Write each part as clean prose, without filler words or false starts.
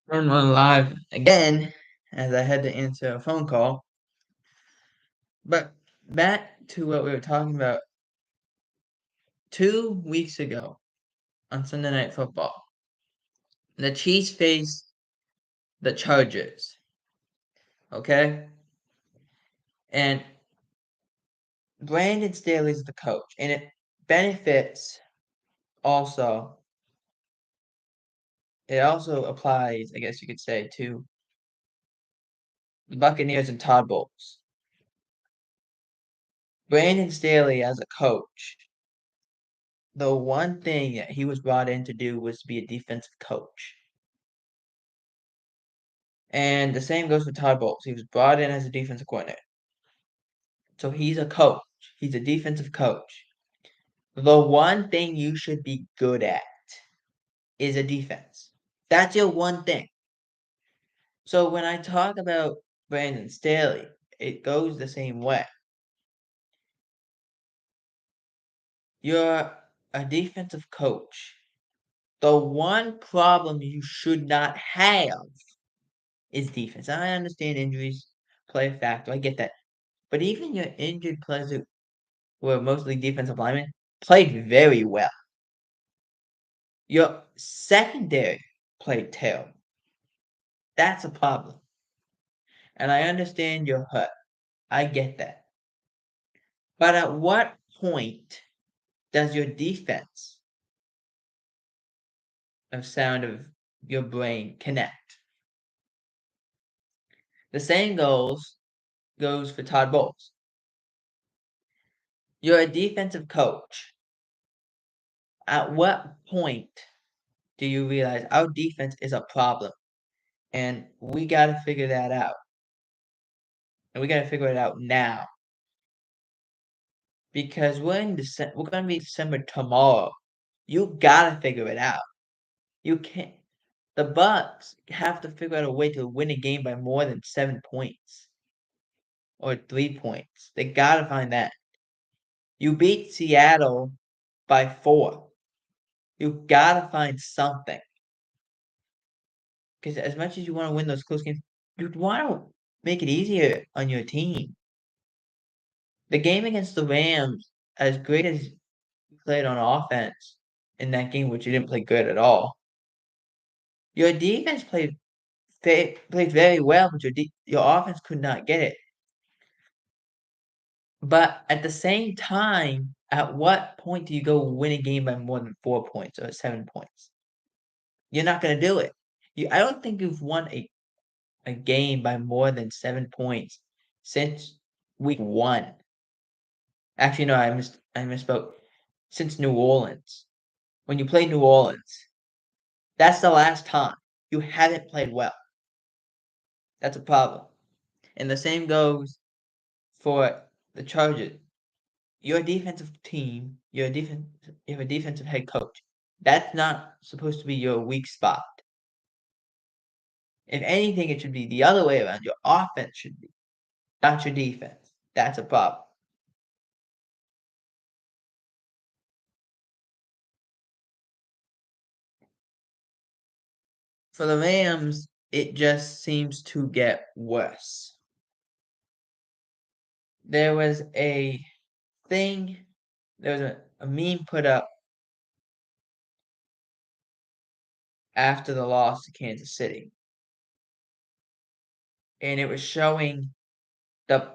Run one live again as I had to answer a phone call. But back to what we were talking about 2 weeks ago on Sunday Night Football. The Chiefs faced the Chargers. Okay? And Brandon Staley's the coach. And it benefits also, it also applies, I guess you could say, to the Buccaneers and Todd Bowles. Brandon Staley as a coach, the one thing that he was brought in to do was to be a defensive coach. And the same goes for Todd Bowles. He was brought in as a defensive coordinator. So he's a coach. He's a defensive coach. The one thing you should be good at is a defense. That's your one thing. So when I talk about Brandon Staley, it goes the same way. You're a defensive coach. The one problem you should not have is defense. I understand injuries play a factor. I get that. But even your injured players who were mostly defensive linemen played very well. Your secondary played terrible. That's a problem. And I understand you're hurt. I get that. But at what point does your defense of sound of your brain connect? The same goes for Todd Bowles. You're a defensive coach. At what point do you realize our defense is a problem? And we got to figure that out. And we got to figure it out now. Because we're going to be December tomorrow. You got to figure it out. You can't. The Bucks have to figure out a way to win a game by more than 7 points or 3 points. They got to find that. You beat Seattle by 4. You got to find something. Because as much as you want to win those close games, you want to make it easier on your team. The game against the Rams, as great as you played on offense in that game, which you didn't play good at all, your defense played very well, but your offense could not get it. But at the same time, at what point do you go win a game by more than 4 points or 7 points? You're not going to do it. I don't think you've won a game by more than 7 points since week 1. Actually, no, I misspoke. Since New Orleans. When you played New Orleans, that's the last time. You haven't played well. That's a problem. And the same goes for the Chargers. You're a defensive team. You have a defensive head coach. That's not supposed to be your weak spot. If anything, it should be the other way around. Your offense should be, not your defense. That's a problem. For the Rams, it just seems to get worse. There was a thing, there was a meme put up after the loss to Kansas City. And it was showing the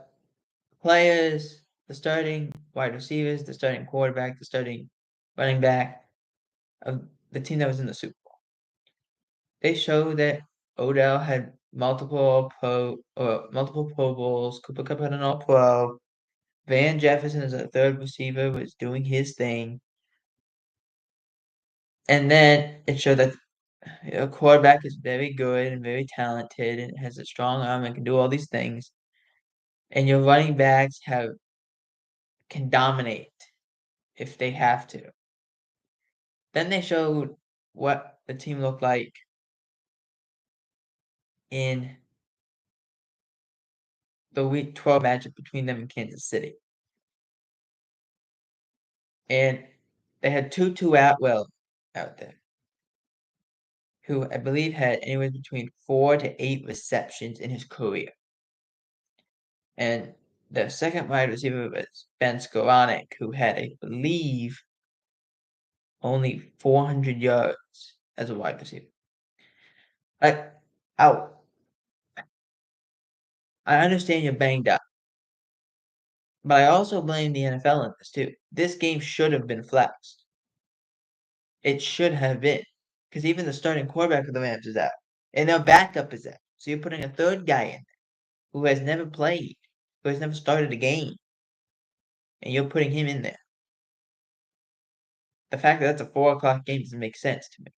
players, the starting wide receivers, the starting quarterback, the starting running back of the team that was in the Super Bowl. They showed that Odell had multiple Pro Bowls. Cooper Kupp had an All Pro. Van Jefferson as a third receiver was doing his thing. And then it showed that a quarterback is very good and very talented and has a strong arm and can do all these things. And your running backs can dominate if they have to. Then they showed what the team looked like in the Week 12 matchup between them and Kansas City. And they had Tutu Atwell out there, who I believe had anywhere between 4 to 8 receptions in his career. And the second wide receiver was Ben Skoranek, who had, I believe, only 400 yards as a wide receiver. I understand you're banged up, but I also blame the NFL in this too. This game should have been flexed. It should have been, because even the starting quarterback of the Rams is out, and their backup is out. So you're putting a third guy in there who has never played, who has never started a game, and you're putting him in there. The fact that that's a 4 o'clock game doesn't make sense to me.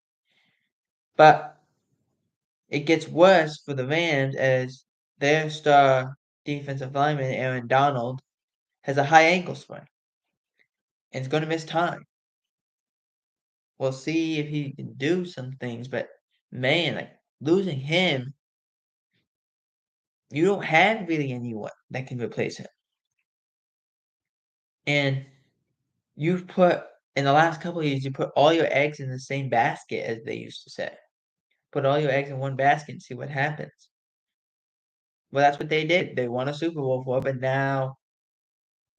But it gets worse for the Rams as their star defensive lineman, Aaron Donald, has a high ankle sprain and is going to miss time. We'll see if he can do some things, but man, like losing him, you don't have really anyone that can replace him. And you've put in the last couple of years, you put all your eggs in the same basket, as they used to say. Put all your eggs in one basket and see what happens. Well, that's what they did. They won a Super Bowl for it, but now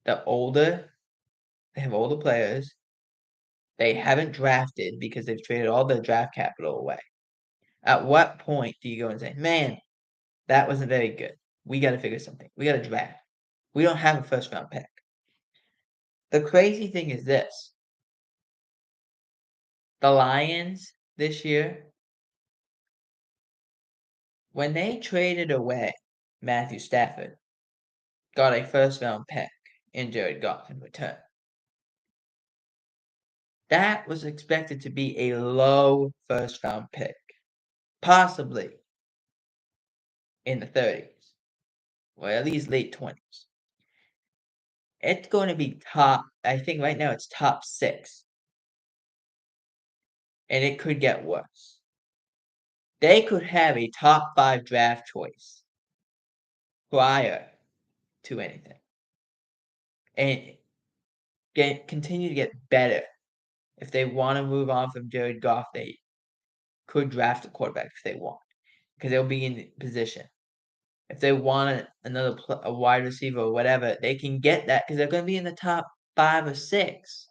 they have older players. They haven't drafted because they've traded all their draft capital away. At what point do you go and say, man, that wasn't very good. We got to figure something. We got to draft. We don't have a first round pick. The crazy thing is this. The Lions this year, when they traded away Matthew Stafford, got a first round pick in Jared Goff in return. That was expected to be a low first round pick, possibly in the 30s, or at least late 20s. It's going to be top, I think right now it's top 6. And it could get worse. They could have a top 5 draft choice prior to anything. And continue to get better. If they want to move on from Jared Goff, they could draft a quarterback if they want, because they'll be in position. If they want a wide receiver or whatever, they can get that because they're going to be in the top 5 or 6.